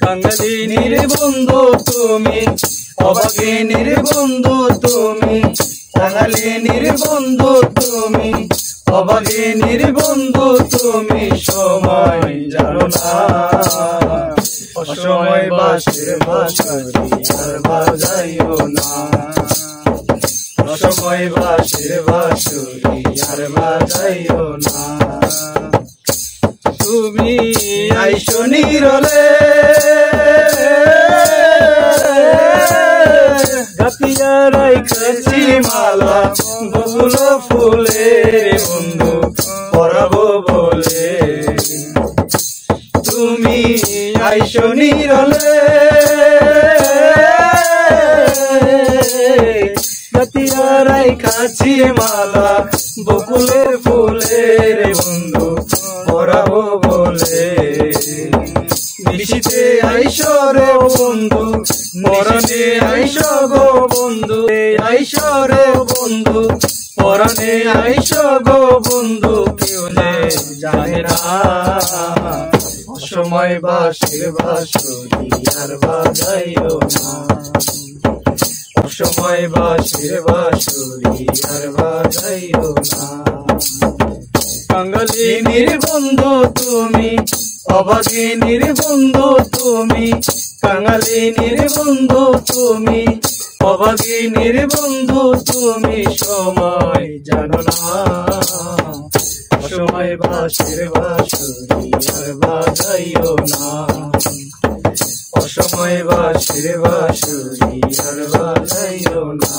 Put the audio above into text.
কাঙালিনীর বন্ধু তুমি, অভাগিনীর বন্ধু তুমি, কাঙালিনীর বন্ধু তুমি, অভাগিনীর বন্ধু তুমি। সময় জানো না, অসময় বাঁশির বাঁশরি আর বাজাইও না, অসময় বাঁশির বাঁশরি আর বাজাইও না। তুমি আইসো নীরলে গাতিয়া রাইখাছি মালা, বকুল ফুলে বন্ধু পরাবো বলে। তুমি আইসো নীরলে গাতিয়া রাইখাছি মালা, বকুলের ফুলের বন্ধু পরাবো বলে। নিশিতে আইসো রে বন্ধু, পরাণে আইসো গো বন্ধু, আইসো রে বন্ধু, পরাণে আইসো গো বন্ধু। কেউ যে জানে না, অসময় বাঁশির বাঁশরি আর বাজাইও না, অসময় বাঁশির বাঁশরি আর বাজাইও না। কাঙালিনীর বন্ধু তুমি, অভাগিনীর বন্ধু তুমি, কাঙালিনীর বন্ধু তুমি, অভাগিনীর বন্ধু তুমি। সময় জানো না, অসময় বাঁশির বাঁশরি আর বাজাইও না, অসময় বাঁশির বাঁশরি আর বাজাইও না।